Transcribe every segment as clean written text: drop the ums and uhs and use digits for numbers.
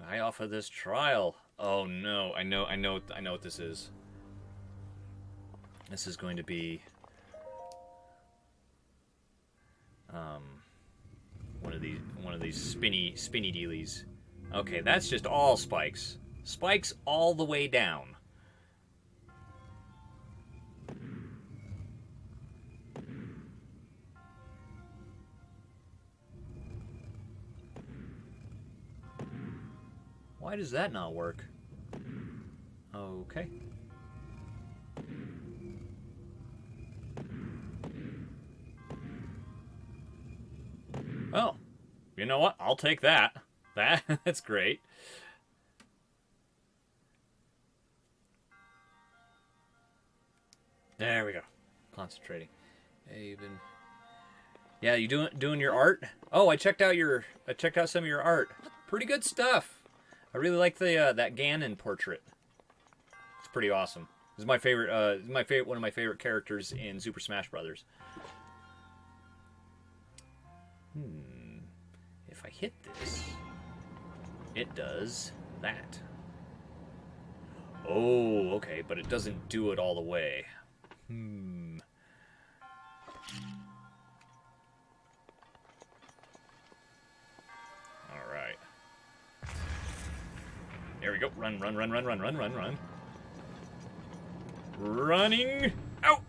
I offer this trial. Oh no, I know what this is. This is going to be one of these spinny dealies. Okay, that's just all spikes. Spikes all the way down. Why does that not work? Okay. Well, you know what? I'll take that. That's great. There we go. Concentrating. Even. Yeah, you doing your art? Oh, I checked out some of your art. Pretty good stuff. I really like the that Ganon portrait. It's pretty awesome. This is my favorite. One of my favorite characters in Super Smash Brothers. If I hit this, it does that. Oh, okay, but it doesn't do it all the way. All right. There we go. Run. Running. Ow!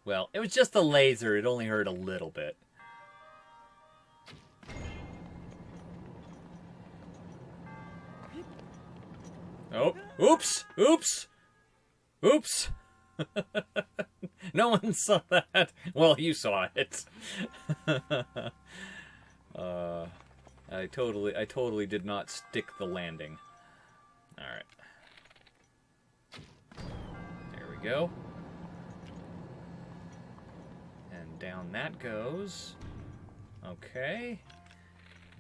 Well, it was just a laser. It only hurt a little bit. Oh, oops! No one saw that. Well, you saw it. I totally did not stick the landing. All right. There we go. And down that goes. Okay.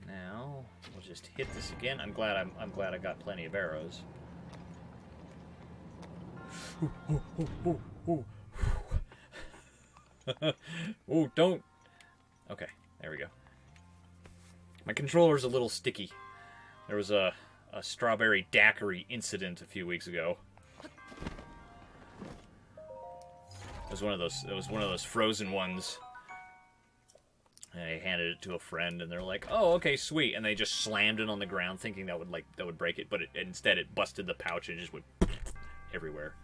Now we'll just hit this again. I'm glad I got plenty of arrows. Oh, don't. Okay, there we go. My controller's a little sticky. There was a strawberry daiquiri incident a few weeks ago. It was one of those frozen ones. And I handed it to a friend, and they're like, "Oh, okay, sweet." And they just slammed it on the ground, thinking that would break it, but instead it busted the pouch and just went everywhere.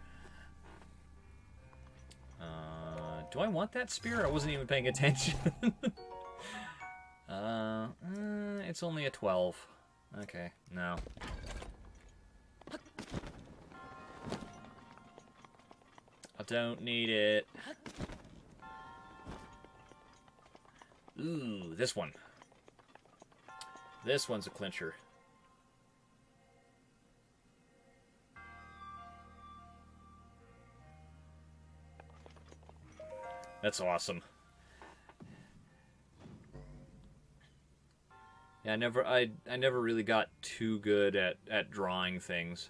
Do I want that spear? I wasn't even paying attention. It's only a 12. Okay, no. I don't need it. Ooh, this one. This one's a clincher. That's awesome. Yeah, I never really got too good at drawing things.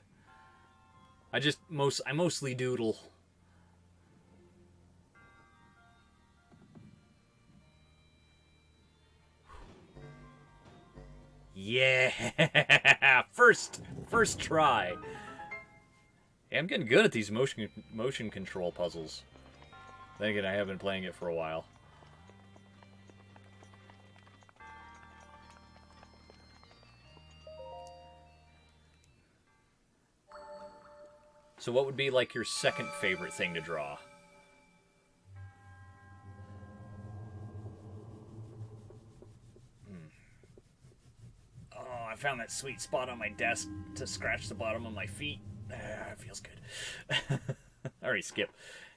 I mostly doodle. Yeah, first try. Yeah, I'm getting good at these motion control puzzles. Then again, I have been playing it for a while. So what would be like your second favorite thing to draw? Oh, I found that sweet spot on my desk to scratch the bottom of my feet. It feels good. Alright, Skip.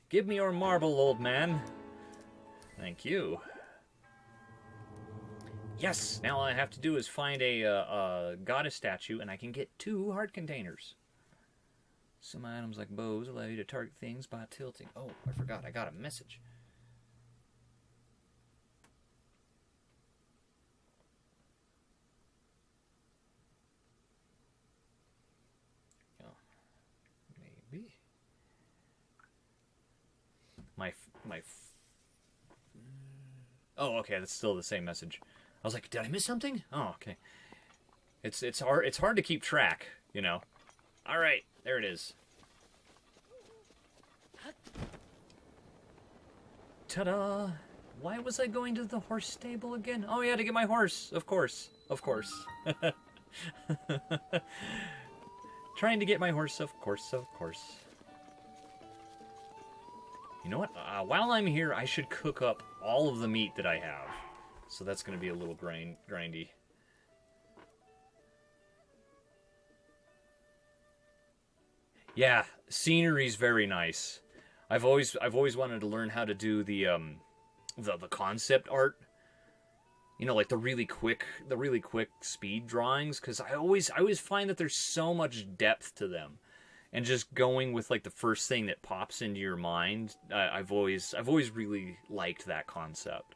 Give me your marble, old man. Thank you. Yes! Now all I have to do is find a goddess statue, and I can get 2 heart containers. Some items like bows allow you to target things by tilting. Oh, I forgot. I got a message. Oh, maybe. my... Oh, okay, that's still the same message. I was like, did I miss something? Oh, okay. It's hard to keep track, you know. All right, there it is. Ta-da! Why was I going to the horse stable again? Oh, yeah, to get my horse. Of course. Of course. Trying to get my horse, of course, of course. You know what? While I'm here, I should cook up all of the meat that I have. So that's going to be a little grindy. Yeah, scenery's very nice. I've always wanted to learn how to do the concept art. You know, like the really quick speed drawings, because I always find that there's so much depth to them, and just going with like the first thing that pops into your mind. I've always really liked that concept.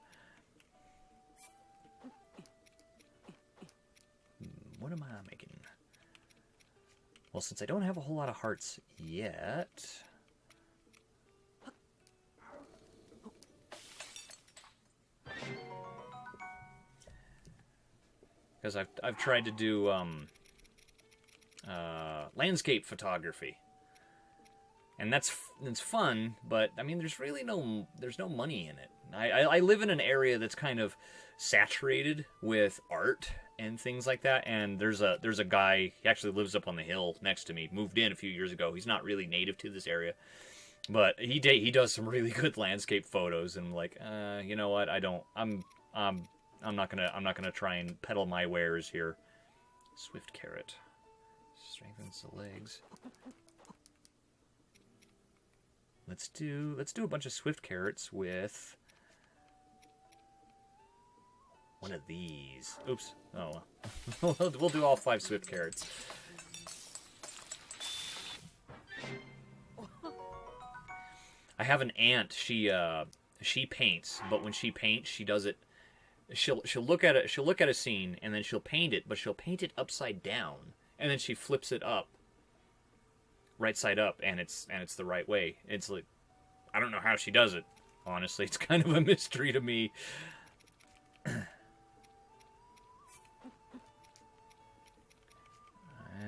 What am I making? Well, since I don't have a whole lot of hearts yet. Because I've tried to do landscape photography, and it's fun, but I mean there's no money in it. I live in an area that's kind of saturated with art and things like that, and there's a guy, he actually lives up on the hill next to me, moved in a few years ago. He's not really native to this area, but he does some really good landscape photos, and I'm like, you know what, I'm not gonna try and peddle my wares here. Swift carrot strengthens the legs. Let's do a bunch of swift carrots with one of these. Oops. Oh well. We'll do all 5 swift carrots. I have an aunt. She paints, but when she paints, she does it. She'll look at a scene, and then she'll paint it, but she'll paint it upside down, and then she flips it up, right side up, and it's the right way. It's like, I don't know how she does it. Honestly, it's kind of a mystery to me.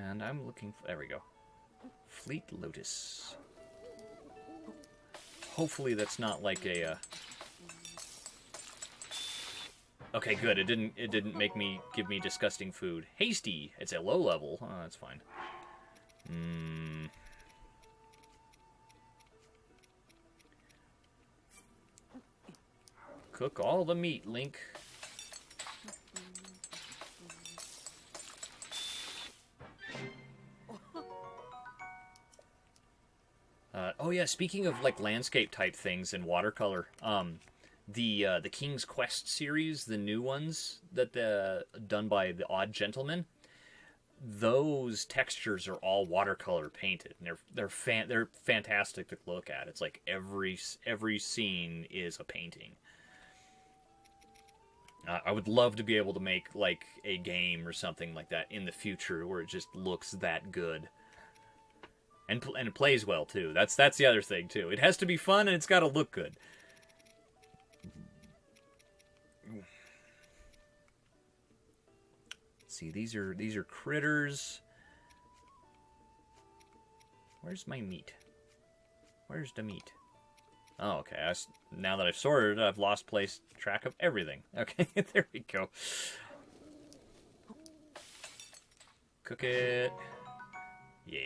And I'm looking for, there we go. Fleet Lotus. Hopefully that's not like a okay, good. It didn't give me disgusting food. Hasty. It's a low level. Oh, that's fine. Cook all the meat, Link. Oh yeah, speaking of like landscape type things in watercolor, the King's Quest series, the new ones that done by the Odd Gentleman, those textures are all watercolor painted, and they're fantastic to look at. It's like every scene is a painting. I would love to be able to make like a game or something like that in the future where it just looks that good. And it plays well too. That's the other thing too. It has to be fun and it's got to look good. See, these are critters. Where's my meat? Where's the meat? Oh, okay. Now that I've sorted it, I've lost track of everything. Okay, there we go. Cook it. Yeah.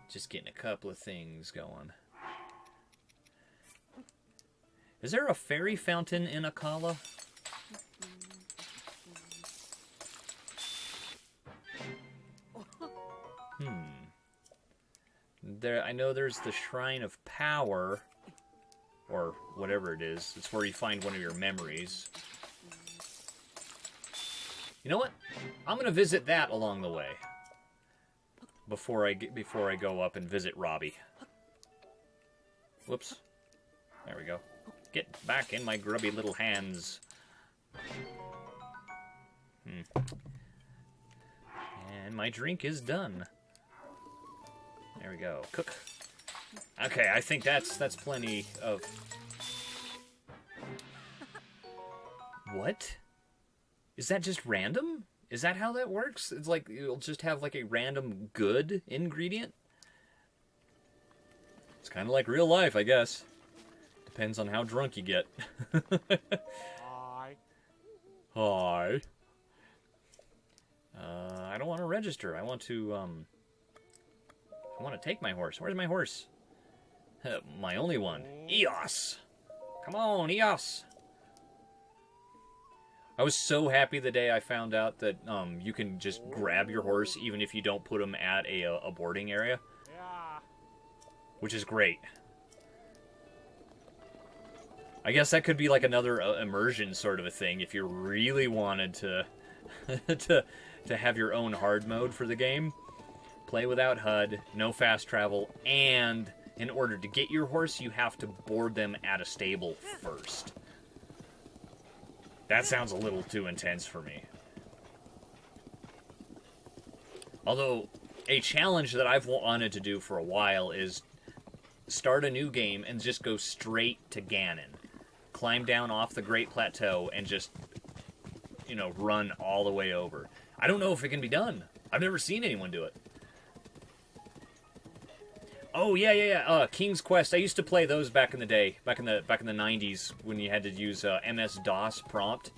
Just getting a couple of things going. Is there a fairy fountain in Akala? I know there's the Shrine of Power, or whatever it is. It's where you find one of your memories. You know what? I'm gonna visit that along the way. Before I go up and visit Robbie. Whoops. There we go. Get back in my grubby little hands. And my drink is done. There we go. Cook. Okay, I think that's plenty of... What? Is that just random? Is that how that works? It's like you'll just have like a random good ingredient? It's kind of like real life, I guess. Depends on how drunk you get. Hi. Hi. I don't want to register. I want to take my horse. Where's my horse? My only one. Eos. Come on, Eos. I was so happy the day I found out that you can just grab your horse even if you don't put him at a boarding area. Yeah. Which is great. I guess that could be like another immersion sort of a thing if you really wanted to to have your own hard mode for the game. Play without HUD, no fast travel, and in order to get your horse, you have to board them at a stable first. That sounds a little too intense for me. Although, a challenge that I've wanted to do for a while is start a new game and just go straight to Ganon. Climb down off the Great Plateau and just, you know, run all the way over. I don't know if it can be done. I've never seen anyone do it. Oh yeah. King's Quest. I used to play those back in the day, back in the 90s when you had to use MS-DOS prompt.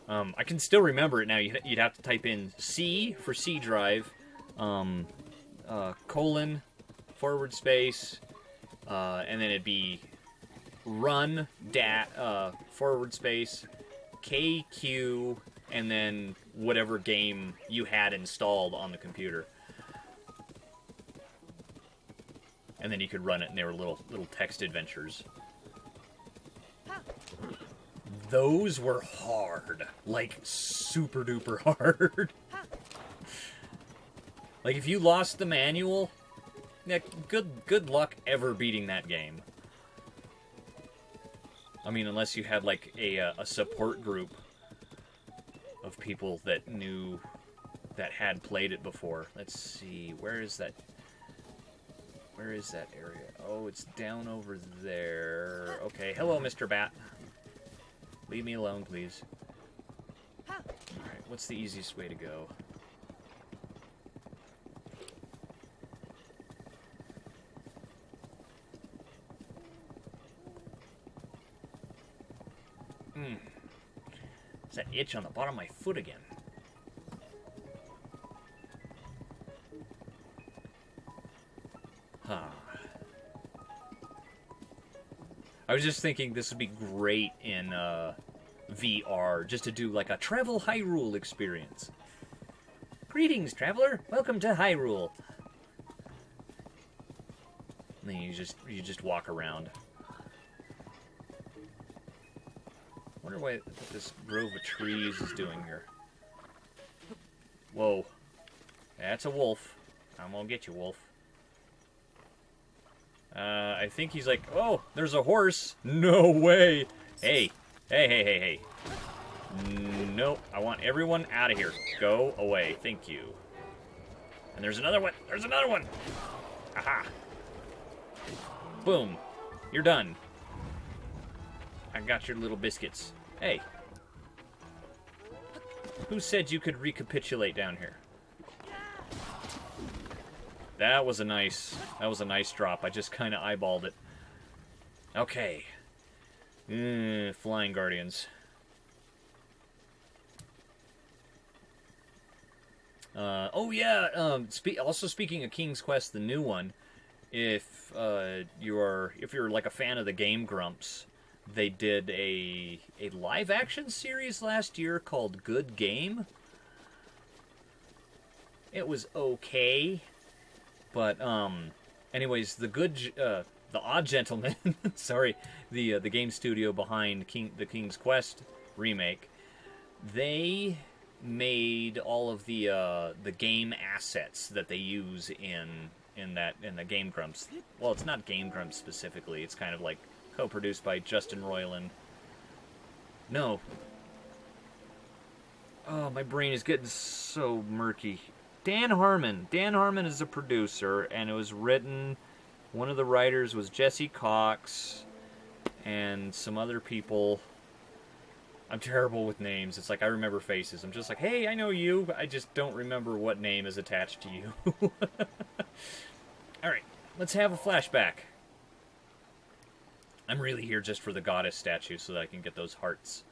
I can still remember it now. You'd have to type in C for C drive, colon, forward space, and then it'd be run forward space, KQ, and then whatever game you had installed on the computer. And then you could run it, and they were little text adventures. Those were hard. Like, super duper hard. Like, if you lost the manual, yeah, good luck ever beating that game. I mean, unless you had, like, a support group of people that had played it before. Let's see, where is that area? Oh, it's down over there. Okay, hello, Mr. Bat. Leave me alone, please. Alright, what's the easiest way to go? It's that itch on the bottom of my foot again. I was just thinking this would be great in VR, just to do like a travel Hyrule experience. Greetings, traveler. Welcome to Hyrule. And then you just walk around. Wonder what this grove of trees is doing here. Whoa, that's a wolf. I'm gonna get you, wolf. I think he's like, oh, there's a horse. No way. Hey. Nope, I want everyone out of here. Go away. Thank you. And there's another one. There's another one. Aha. Boom. You're done. I got your little biscuits. Hey. Who said you could recapitulate down here? That was a nice drop. I just kind of eyeballed it. Okay. Flying Guardians. Oh yeah. Also speaking of King's Quest, the new one, if you're like a fan of the Game Grumps, they did a live action series last year called Good Game. It was okay. But, anyways, the Odd Gentleman, sorry, the game studio behind the King's Quest remake, they made all of the game assets that they use in the Game Grumps. Well, it's not Game Grumps specifically. It's kind of like co-produced by Justin Roiland. No. Oh, my brain is getting so murky. Dan Harmon. Dan Harmon is a producer, and it was written. One of the writers was Jesse Cox, and some other people. I'm terrible with names. It's like I remember faces. I'm just like, hey, I know you. I just don't remember what name is attached to you. Alright, let's have a flashback. I'm really here just for the goddess statue so that I can get those hearts.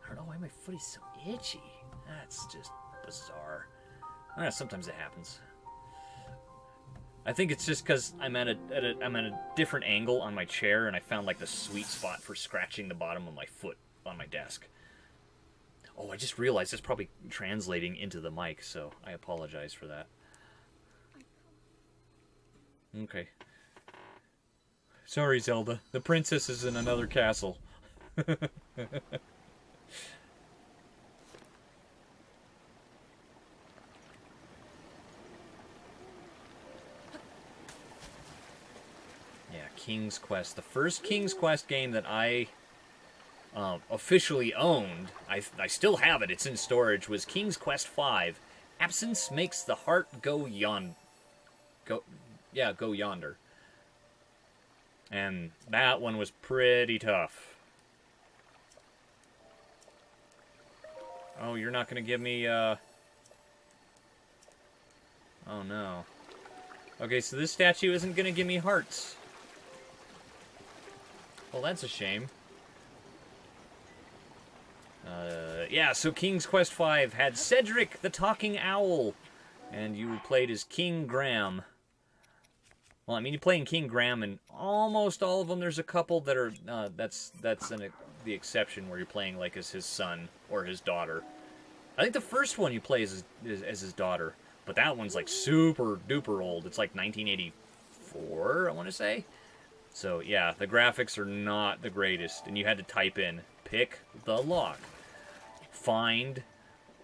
I don't know why my foot is so itchy. That's just bizarre. Sometimes it happens. I think it's just because I'm at a different angle on my chair, and I found like the sweet spot for scratching the bottom of my foot on my desk. Oh, I just realized it's probably translating into the mic, so I apologize for that. Okay. Sorry, Zelda. The princess is in another castle. King's Quest. The first King's Quest game that I officially owned, I still have it, it's in storage, was King's Quest V. Absence makes the heart go yonder. And that one was pretty tough. Oh, you're not going to give me, oh no. Okay, so this statue isn't going to give me hearts. Well, that's a shame. Yeah, so King's Quest V had Cedric the Talking Owl, and you played as King Graham. Well, I mean, you're playing King Graham in almost all of them. There's a couple that are, that's the exception, where you're playing, like, as his son or his daughter. I think the first one you play as his daughter, but that one's, like, super duper old. It's, like, 1984, I want to say. So, yeah, the graphics are not the greatest, and you had to type in, pick the lock, find,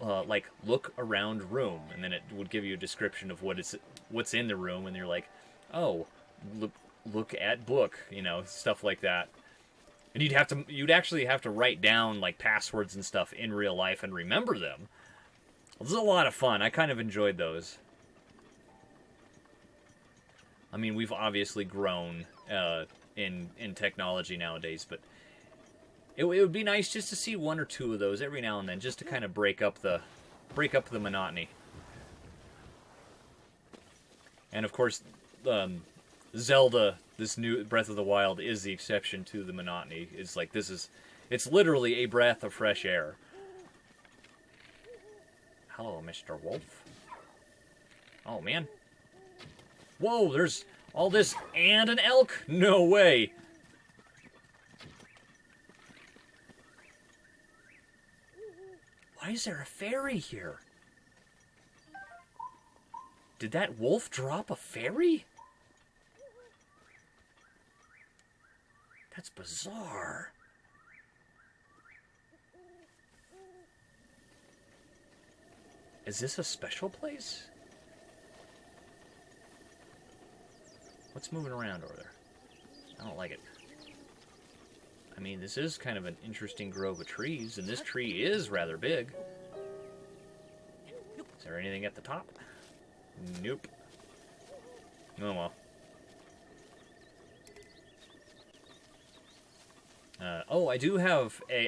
like, look around room, and then it would give you a description of what's in the room, and you're like, oh, look at book, you know, stuff like that. And you'd actually have to write down, like, passwords and stuff in real life and remember them. It was a lot of fun. I kind of enjoyed those. I mean, we've obviously grown in technology nowadays, but it would be nice just to see one or two of those every now and then, just to kind of break up the monotony. And of course, Zelda, this new Breath of the Wild, is the exception to the monotony. It's like it's literally a breath of fresh air. Hello, Mr. Wolf. Oh man. Whoa, there's all this and an elk? No way. Why is there a fairy here? Did that wolf drop a fairy? That's bizarre. Is this a special place? What's moving around over there? I don't like it. I mean, this is kind of an interesting grove of trees, and this tree is rather big. Is there anything at the top? Nope. Oh well. Oh, I do have a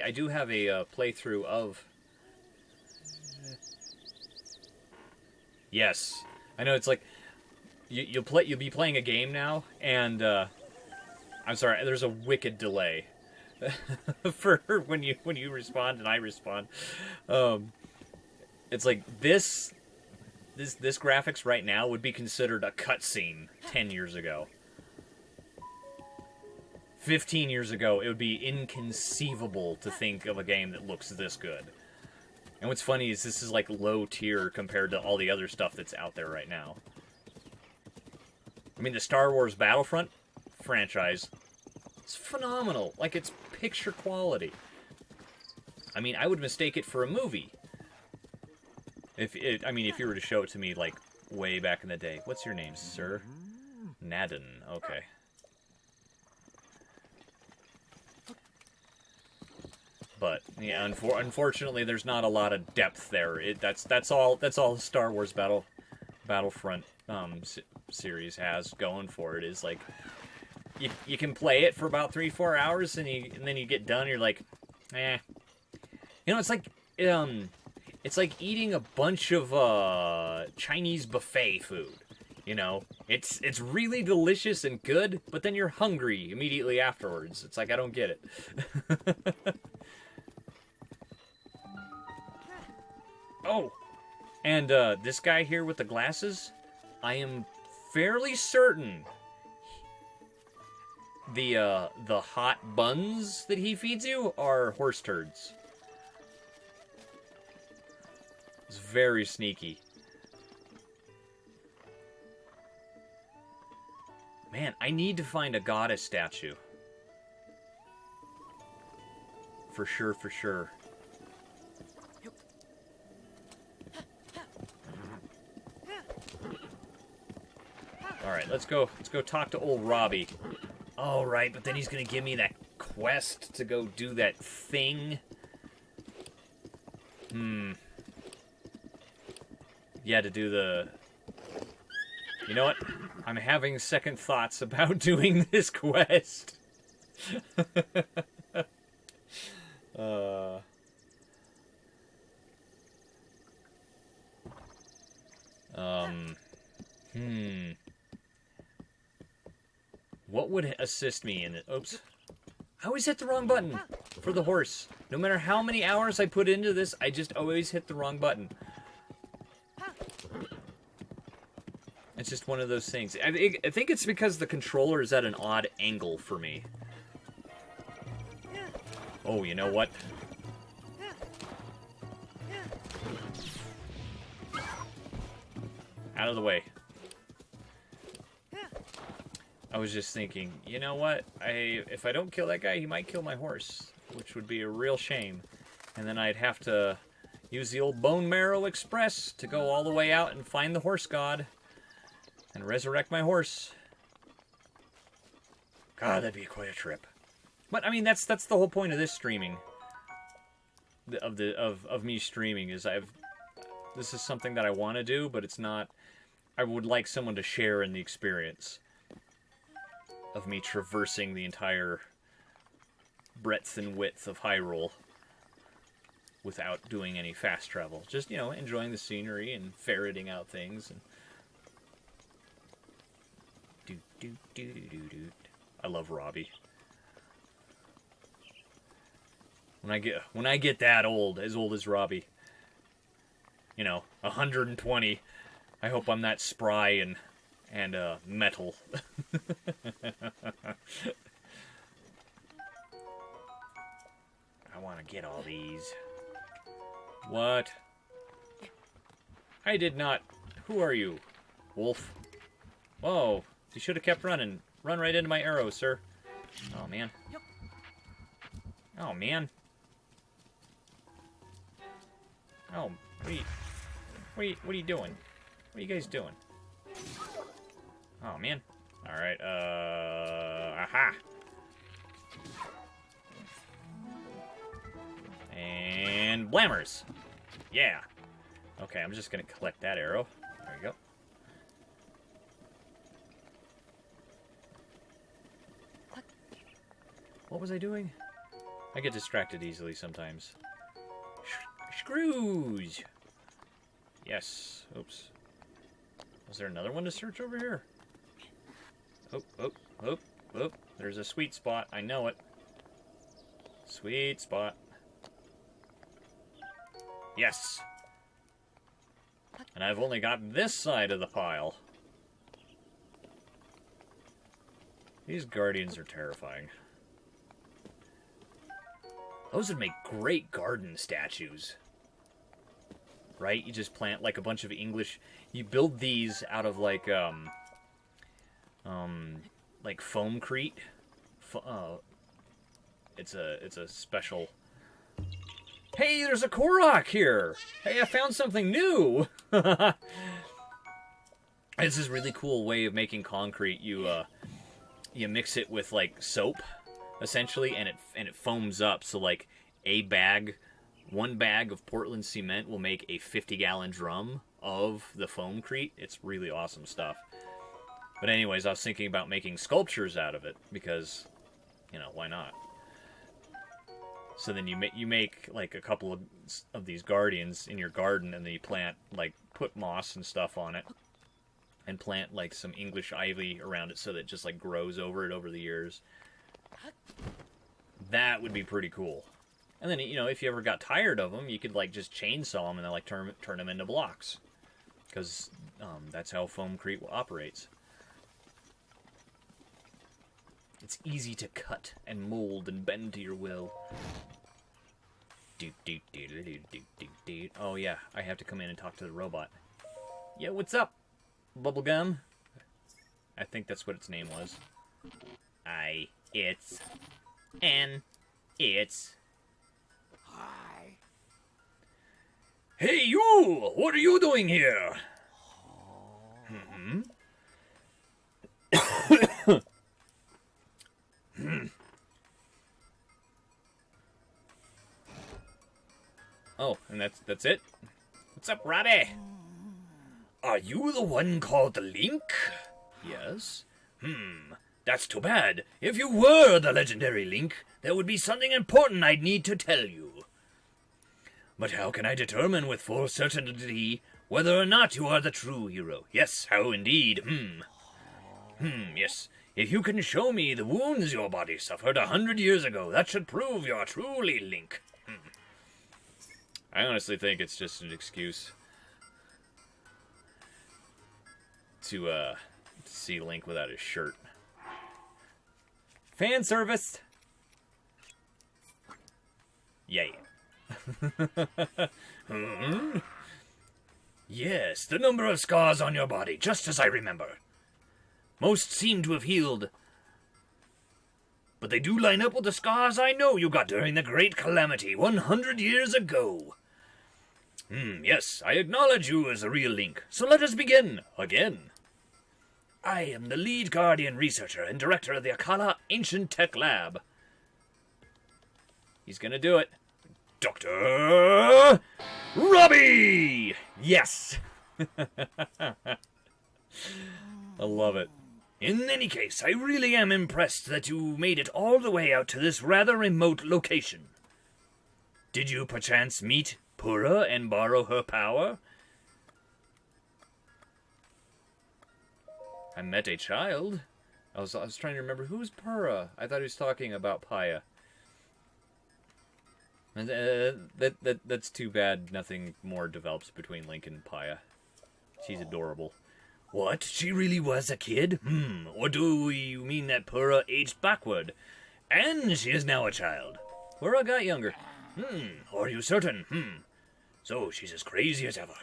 playthrough of. Yes, I know it's like you'll be playing a game now, and I'm sorry, there's a wicked delay for when you respond and I respond. It's like this graphics right now would be considered a cutscene 10 years ago. 15 years ago, it would be inconceivable to think of a game that looks this good. And what's funny is this is like low tier compared to all the other stuff that's out there right now. I mean, the Star Wars Battlefront franchise, it's phenomenal. Like, it's picture quality. I mean, I would mistake it for a movie. If you were to show it to me, like, way back in the day. What's your name, sir? Nadden. Okay. But yeah, unfortunately, there's not a lot of depth there. That's all Star Wars Battlefront series has going for it, is like you can play it for about 3-4 hours, and then you get done, and you're like, eh. You know, it's like eating a bunch of Chinese buffet food. You know, it's really delicious and good, but then you're hungry immediately afterwards. It's like, I don't get it. Oh, and this guy here with the glasses, I am fairly certain the hot buns that he feeds you are horse turds. It's very sneaky. Man, I need to find a goddess statue. For sure, for sure. Alright, let's go talk to old Robbie. Alright, but then he's gonna give me that quest to go do that thing. Yeah, to do the... You know what? I'm having second thoughts about doing this quest. What would assist me in it? Oops. I always hit the wrong button for the horse. No matter how many hours I put into this, I just always hit the wrong button. It's just one of those things. I think it's because the controller is at an odd angle for me. Oh, you know what? Out of the way. I was just thinking, you know what? If I don't kill that guy, he might kill my horse, which would be a real shame. And then I'd have to use the old Bone Marrow Express to go all the way out and find the horse god and resurrect my horse. God, that'd be quite a trip. But I mean, that's the whole point of this streaming. Of me streaming is this is something that I want to do, but it's not. I would like someone to share in the experience of me traversing the entire breadth and width of Hyrule without doing any fast travel. Just, you know, enjoying the scenery and ferreting out things. And I love Robbie. When I get that old as Robbie, you know, 120, I hope I'm that spry and metal. I want to get all these. What? I did not. Who are you? Wolf. Whoa. You should have kept running. Run right into my arrow, sir. Oh, man. Oh, man. Oh, what are you doing? What are you guys doing? Oh, man. Alright, aha! And blammers! Yeah! Okay, I'm just gonna collect that arrow. There we go. What was I doing? I get distracted easily sometimes. Screws! Yes. Oops. Was there another one to search over here? Oh. There's a sweet spot. I know it. Sweet spot. Yes! And I've only got this side of the pile. These guardians are terrifying. Those would make great garden statues. Right? You just plant like a bunch of English... You build these out of like foamcrete. It's a special... Hey, there's a Korok here! Hey, I found something new! It's this really cool way of making concrete. You mix it with like soap, essentially, and it foams up. So like one bag of Portland cement will make a 50-gallon drum of the foamcrete. It's really awesome stuff. But anyways, I was thinking about making sculptures out of it because, you know, why not? So then you make like a couple of these guardians in your garden, and then you plant, like, put moss and stuff on it, and plant like some English ivy around it so that it just like grows over it over the years. That would be pretty cool. And then, you know, if you ever got tired of them, you could like just chainsaw them and then like turn them into blocks, because that's how foamcrete operates. It's easy to cut and mold and bend to your will. Oh yeah, I have to come in and talk to the robot. Yeah, what's up, Bubblegum? I think that's what its name was. It's Hi. Hey you! What are you doing here? Oh, and that's it? What's up, Robbie? Are you the one called Link? Yes. That's too bad. If you were the legendary Link, there would be something important I'd need to tell you. But how can I determine with full certainty whether or not you are the true hero? Yes, how indeed. Yes. If you can show me the wounds your body suffered 100 years ago, that should prove you're truly Link. I honestly think it's just an excuse to see Link without his shirt. Fan service! Yay. Yes, the number of scars on your body, just as I remember. Most seem to have healed, but they do line up with the scars I know you got during the Great Calamity 100 years ago. Yes, I acknowledge you as a real Link, so let us begin again. I am the lead Guardian researcher and director of the Akala Ancient Tech Lab. He's gonna do it. Dr. Robbie! Yes! I love it. In any case, I really am impressed that you made it all the way out to this rather remote location. Did you perchance meet Pura and borrow her power? I met a child. I was trying to remember who's Pura. I thought he was talking about Paya. And, that's too bad. Nothing more develops between Link and Paya. She's adorable. What? She really was a kid? Or do you mean that Pura aged backward, and she is now a child? Pura got younger. Are you certain? So she's as crazy as ever.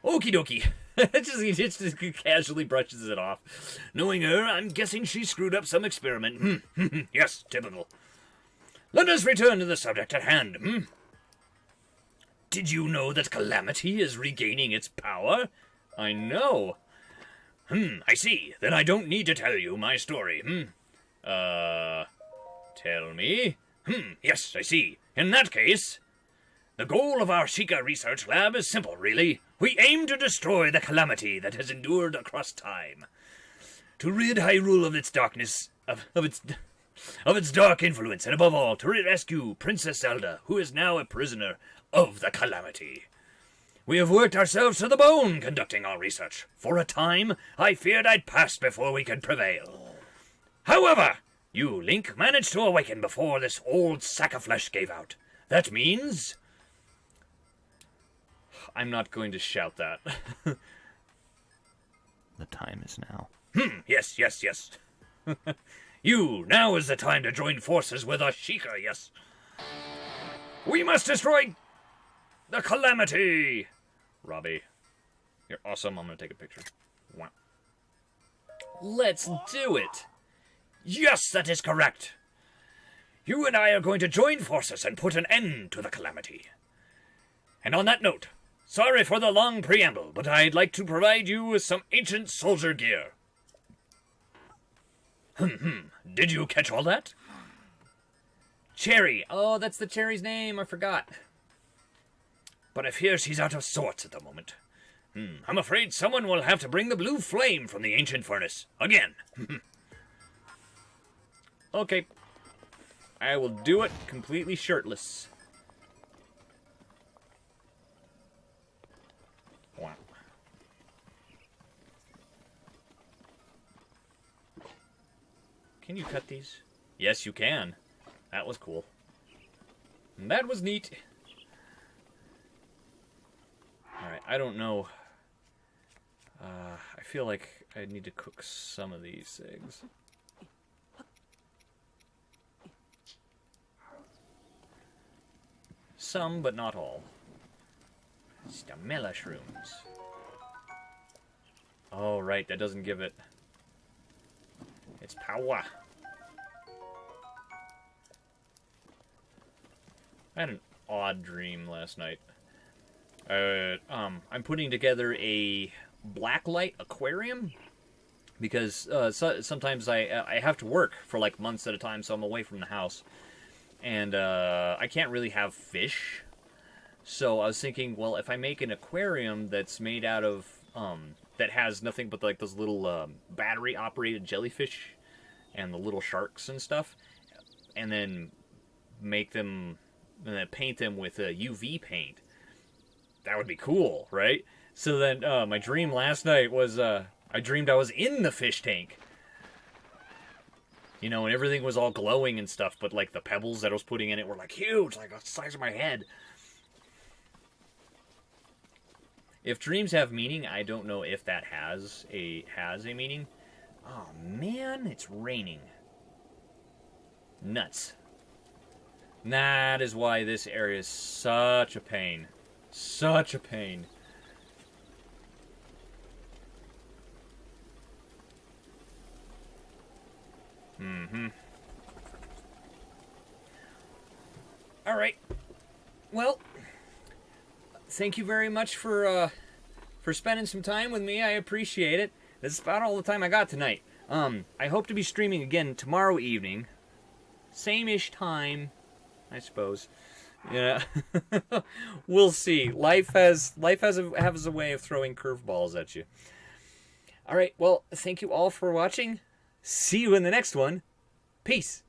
Okie dokie. He just casually brushes it off. Knowing her, I'm guessing she screwed up some experiment. Yes, typical. Let us return to the subject at hand. Did you know that Calamity is regaining its power? I know. I see. Then I don't need to tell you my story. Tell me? Yes, I see. In that case, the goal of our Sheikah Research Lab is simple, really. We aim to destroy the calamity that has endured across time. To rid Hyrule of its darkness, of its dark influence, and above all, to rescue Princess Zelda, who is now a prisoner of the calamity. We have worked ourselves to the bone conducting our research. For a time, I feared I'd pass before we could prevail. However, you, Link, managed to awaken before this old sack of flesh gave out. That means... I'm not going to shout that. The time is now. Yes. Now is the time to join forces with us, Sheikah, yes. We must destroy the calamity! Robbie, you're awesome. I'm gonna take a picture. Wow. Let's do it! Yes, that is correct! You and I are going to join forces and put an end to the calamity. And on that note, sorry for the long preamble, but I'd like to provide you with some ancient soldier gear. Did you catch all that? Cherry. Oh, that's the cherry's name. I forgot. But it appears he's out of sorts at the moment. I'm afraid someone will have to bring the blue flame from the ancient furnace. Again. Okay. I will do it completely shirtless. Wow. Can you cut these? Yes, you can. That was cool. And that was neat. Alright, I don't know. I feel like I need to cook some of these eggs. Some, but not all. Stamella shrooms. Oh, right, that doesn't give it... It's power. I had an odd dream last night. I'm putting together a blacklight aquarium because sometimes I have to work for like months at a time, so I'm away from the house, and I can't really have fish. So I was thinking, well, if I make an aquarium that's made out of that has nothing but like those little battery-operated jellyfish and the little sharks and stuff, and then make them and then paint them with UV paint. That would be cool, right? So then my dream last night was I dreamed I was in the fish tank. You know, and everything was all glowing and stuff, but like the pebbles that I was putting in it were like huge, like the size of my head. If dreams have meaning, I don't know if that has a meaning. Oh man, it's raining. Nuts. That is why this area is such a pain. Such a pain. Alright. Well, thank you very much for spending some time with me. I appreciate it. This is about all the time I got tonight. I hope to be streaming again tomorrow evening. Same-ish time, I suppose. Yeah. We'll see. Life has a way of throwing curveballs at you. Alright, well, thank you all for watching. See you in the next one. Peace.